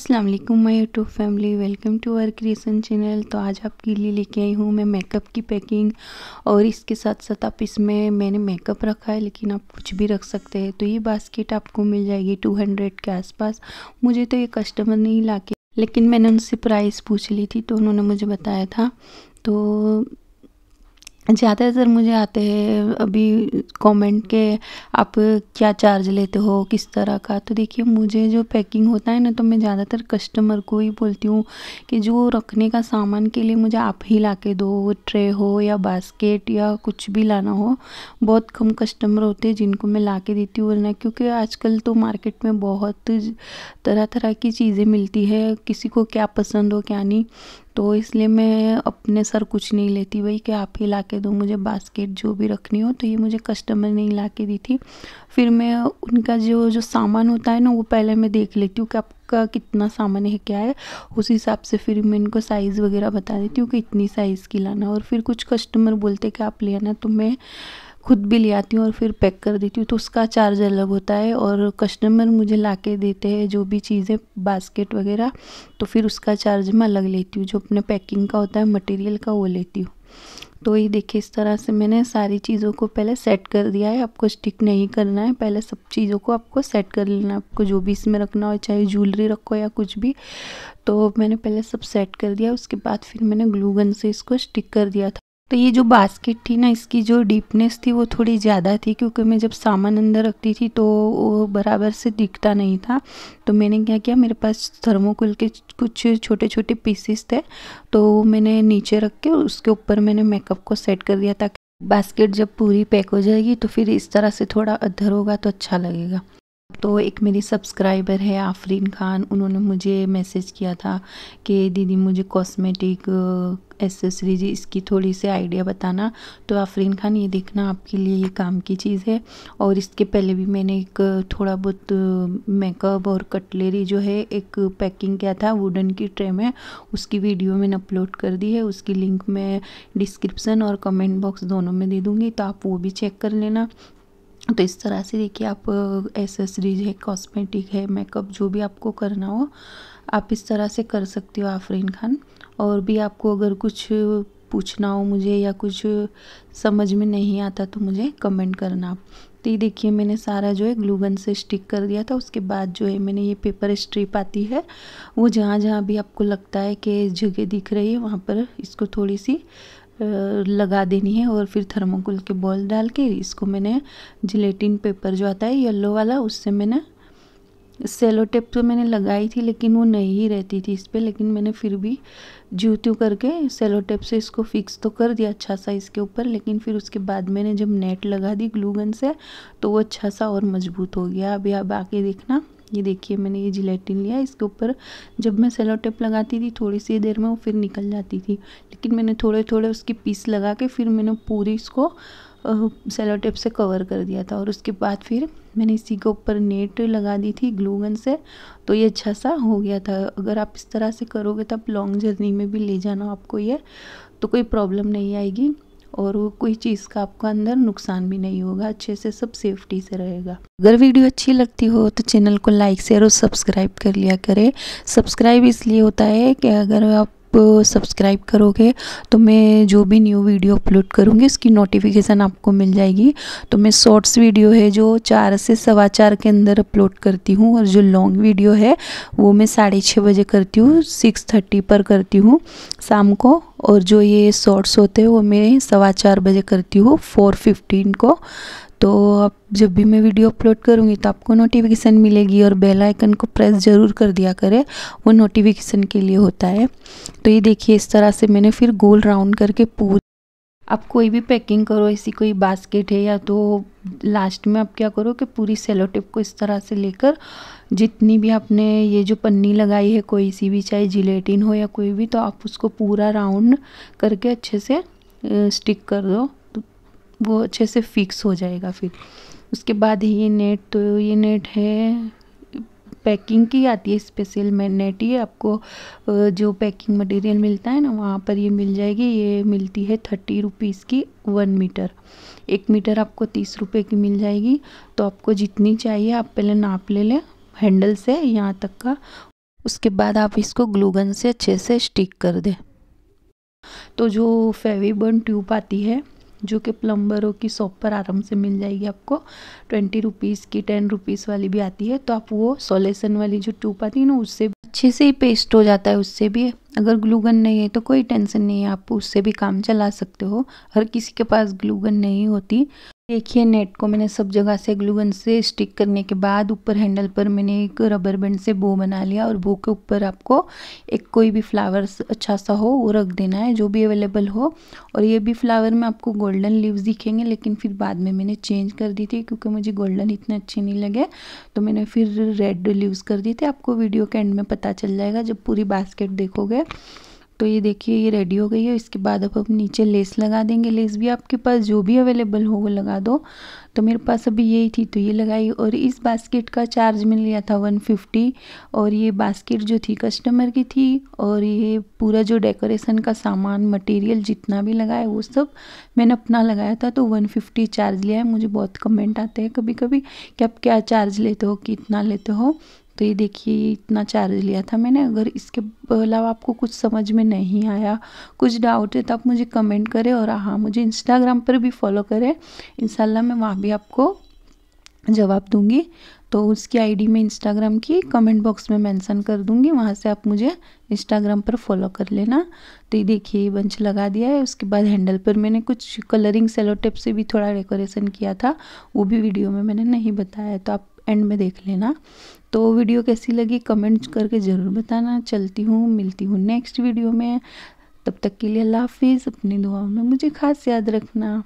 अस्सलाम वालेकुम my YouTube family, welcome to our creation channel. तो आज आपके लिए लेके आई हूँ मैं मेकअप की पैकिंग, और इसके साथ साथ आप इसमें मैंने मेकअप रखा है, लेकिन आप कुछ भी रख सकते हैं। तो ये बास्केट आपको मिल जाएगी 200 के आसपास। मुझे तो ये कस्टमर नहीं ला के, लेकिन मैंने उनसे प्राइस पूछ ली थी तो उन्होंने मुझे बताया था। तो ज़्यादातर मुझे आते हैं अभी कमेंट के, आप क्या चार्ज लेते हो, किस तरह का। तो देखिए, मुझे जो पैकिंग होता है ना, तो मैं ज़्यादातर कस्टमर को ही बोलती हूँ कि जो रखने का सामान के लिए मुझे आप ही ला के दो, ट्रे हो या बास्केट या कुछ भी लाना हो। बहुत कम कस्टमर होते हैं जिनको मैं ला के देती हूँ, वरना क्योंकि आजकल तो मार्केट में बहुत तरह तरह की चीज़ें मिलती है, किसी को क्या पसंद हो क्या नहीं। तो इसलिए मैं अपने सर कुछ नहीं लेती भाई कि आप ही ला के दो मुझे बास्केट जो भी रखनी हो। तो ये मुझे कस्टमर नहीं ला के दी थी। फिर मैं उनका जो जो सामान होता है ना, वो पहले मैं देख लेती हूँ कि आपका कितना सामान है, क्या है। उस हिसाब से फिर मैं इनको साइज़ वगैरह बता देती हूँ कि इतनी साइज़ की लाना। और फिर कुछ कस्टमर बोलते कि आप ले आना, तो मैं खुद भी ले आती हूँ और फिर पैक कर देती हूँ। तो उसका चार्ज अलग होता है, और कस्टमर मुझे ला के देते हैं जो भी चीज़ें बास्केट वगैरह, तो फिर उसका चार्ज मैं अलग लेती हूँ। जो अपने पैकिंग का होता है मटेरियल का, वो लेती हूँ। तो ये देखिए, इस तरह से मैंने सारी चीज़ों को पहले सेट कर दिया है। आपको स्टिक नहीं करना है, पहले सब चीज़ों को आपको सेट कर लेना है। आपको जो भी इसमें रखना हो, चाहे ज्वेलरी रखो या कुछ भी, तो मैंने पहले सब सेट कर दिया। उसके बाद फिर मैंने ग्लू गन से इसको स्टिक कर दिया था। तो ये जो बास्केट थी ना, इसकी जो डीपनेस थी वो थोड़ी ज़्यादा थी, क्योंकि मैं जब सामान अंदर रखती थी तो वो बराबर से दिखता नहीं था। तो मैंने क्या किया, मेरे पास थर्मोकोल के कुछ छोटे छोटे पीसेस थे, तो मैंने नीचे रख के उसके ऊपर मैंने मेकअप को सेट कर दिया, ताकि बास्केट जब पूरी पैक हो जाएगी तो फिर इस तरह से थोड़ा अधर होगा तो अच्छा लगेगा। तो एक मेरी सब्सक्राइबर है आफरीन खान, उन्होंने मुझे मैसेज किया था कि दीदी मुझे कॉस्मेटिक एसेसरीज इसकी थोड़ी सी आइडिया बताना। तो आफरीन खान, ये देखना आपके लिए ये काम की चीज़ है। और इसके पहले भी मैंने एक थोड़ा बहुत मेकअप और कटलरी जो है एक पैकिंग किया था वुडन की ट्रे में, उसकी वीडियो मैंने अपलोड कर दी है। उसकी लिंक मैं डिस्क्रिप्सन और कमेंट बॉक्स दोनों में दे दूँगी, तो आप वो भी चेक कर लेना। तो इस तरह से देखिए, आप एसेसरीज है, कॉस्मेटिक है, मेकअप जो भी आपको करना हो आप इस तरह से कर सकते हो आफरीन खान। और भी आपको अगर कुछ पूछना हो मुझे या कुछ समझ में नहीं आता तो मुझे कमेंट करना आप। तो ये देखिए, मैंने सारा जो है ग्लू गन से स्टिक कर दिया था। उसके बाद जो है मैंने ये पेपर स्ट्रिप आती है, वो जहाँ जहाँ भी आपको लगता है कि जगह दिख रही है वहाँ पर इसको थोड़ी सी लगा देनी है। और फिर थर्मोकोल के बॉल डाल के इसको मैंने जिलेटिन पेपर जो आता है येलो वाला, उससे मैंने सेलो टेप तो मैंने लगाई थी, लेकिन वो नहीं ही रहती थी इस पर। लेकिन मैंने फिर भी ज्यू त्यों करके सेलो टेप से इसको फिक्स तो कर दिया अच्छा सा इसके ऊपर। लेकिन फिर उसके बाद मैंने जब नेट लगा दी ग्लू गन से, तो वो अच्छा सा और मजबूत हो गया। अभी आप आके देखना, ये देखिए मैंने ये जिलेटिन लिया इसके ऊपर। जब मैं सेलो टेप लगाती थी थोड़ी सी देर में वो फिर निकल जाती थी, लेकिन मैंने थोड़े थोड़े उसके पीस लगा के फिर मैंने पूरी इसको सेलो टेप से कवर कर दिया था। और उसके बाद फिर मैंने इसी के ऊपर नेट लगा दी थी ग्लू गन से, तो ये अच्छा सा हो गया था। अगर आप इस तरह से करोगे तो आप लॉन्ग जर्नी में भी ले जाना आपको ये, तो कोई प्रॉब्लम नहीं आएगी, और वो कोई चीज़ का आपको अंदर नुकसान भी नहीं होगा, अच्छे से सब सेफ्टी से रहेगा। अगर वीडियो अच्छी लगती हो तो चैनल को लाइक शेयर और सब्सक्राइब कर लिया करें। सब्सक्राइब इसलिए होता है कि अगर आप सब्सक्राइब करोगे तो मैं जो भी न्यू वीडियो अपलोड करूँगी उसकी नोटिफिकेशन आपको मिल जाएगी। तो मैं शॉर्ट्स वीडियो है जो 4 से 4:15 के अंदर अपलोड करती हूँ, और जो लॉन्ग वीडियो है वो मैं 6:30 बजे करती हूँ, 6:30 पर करती हूँ शाम को। और जो ये शॉर्ट्स होते हैं वो मैं 4:15 बजे करती हूँ, 4:15 को। तो अब जब भी मैं वीडियो अपलोड करूँगी तो आपको नोटिफिकेशन मिलेगी, और बेल आइकन को प्रेस ज़रूर कर दिया करें, वो नोटिफिकेशन के लिए होता है। तो ये देखिए, इस तरह से मैंने फिर गोल राउंड करके पूरी, आप कोई भी पैकिंग करो, ऐसी कोई बास्केट है या तो लास्ट में आप क्या करो कि पूरी सेलो टेप को इस तरह से लेकर, जितनी भी आपने ये जो पन्नी लगाई है कोई सी भी, चाहे जिलेटिन हो या कोई भी, तो आप उसको पूरा राउंड करके अच्छे से स्टिक कर दो, तो वो अच्छे से फिक्स हो जाएगा। फिर उसके बाद ये नेट, तो ये नेट है पैकिंग की आती है, स्पेशल नेट ही आपको जो पैकिंग मटेरियल मिलता है ना वहाँ पर ये मिल जाएगी। ये मिलती है 30 रुपीज़ की 1 मीटर। 1 मीटर आपको 30 रुपये की मिल जाएगी। तो आपको जितनी चाहिए आप पहले नाप ले लें हैंडल से यहाँ तक का, उसके बाद आप इसको ग्लू गन से अच्छे से स्टिक कर दें। तो जो फेविबॉन्ड ट्यूब आती है जो कि प्लम्बरों की शॉप पर आराम से मिल जाएगी आपको, 20 रुपीज़ की, 10 रुपीज़ वाली भी आती है। तो आप वो सॉल्यूशन वाली जो ट्यूब आती है ना, उससे अच्छे से ही पेस्ट हो जाता है उससे भी। अगर ग्लू गन नहीं है तो कोई टेंशन नहीं है, आप उससे भी काम चला सकते हो। हर किसी के पास ग्लू गन नहीं होती। देखिए नेट को मैंने सब जगह से ग्लू गन से स्टिक करने के बाद ऊपर हैंडल पर मैंने एक रबर बैंड से बो बना लिया, और बो के ऊपर आपको एक कोई भी फ्लावर्स अच्छा सा हो वो रख देना है, जो भी अवेलेबल हो। और ये भी फ्लावर में आपको गोल्डन लीव्स दिखेंगे, लेकिन फिर बाद में मैंने चेंज कर दी थी क्योंकि मुझे गोल्डन इतने अच्छे नहीं लगे, तो मैंने फिर रेड लीव्स कर दी थी। आपको वीडियो के एंड में पता चल जाएगा जब पूरी बास्केट देखोगे। तो ये देखिए ये रेडी हो गई है। इसके बाद अब नीचे लेस लगा देंगे। लेस भी आपके पास जो भी अवेलेबल हो वो लगा दो। तो मेरे पास अभी यही थी तो ये लगाई। और इस बास्केट का चार्ज मैंने लिया था 150, और ये बास्केट जो थी कस्टमर की थी। और ये पूरा जो डेकोरेशन का सामान मटेरियल जितना भी लगाया वो सब मैंने अपना लगाया था, तो 150 चार्ज लिया है। मुझे बहुत कमेंट आते हैं कभी कभी कि आप क्या चार्ज लेते हो, कितना लेते हो। तो ये देखिए इतना चार्ज लिया था मैंने। अगर इसके अलावा आपको कुछ समझ में नहीं आया, कुछ डाउट है, तो आप मुझे कमेंट करें। और हाँ, मुझे इंस्टाग्राम पर भी फॉलो करें, इंशाल्लाह मैं वहाँ भी आपको जवाब दूंगी। तो उसकी आईडी मैं इंस्टाग्राम की कमेंट बॉक्स में मेंशन कर दूंगी, वहाँ से आप मुझे इंस्टाग्राम पर फॉलो कर लेना। तो ये देखिए बंच लगा दिया है। उसके बाद हैंडल पर मैंने कुछ कलरिंग सेलो टेप से भी थोड़ा डेकोरेशन किया था, वो भी वीडियो में मैंने नहीं बताया, तो आप एंड में देख लेना। तो वीडियो कैसी लगी कमेंट करके ज़रूर बताना। चलती हूँ, मिलती हूँ नेक्स्ट वीडियो में। तब तक के लिए अल्लाह हाफिज़। अपनी दुआओं में मुझे खास याद रखना।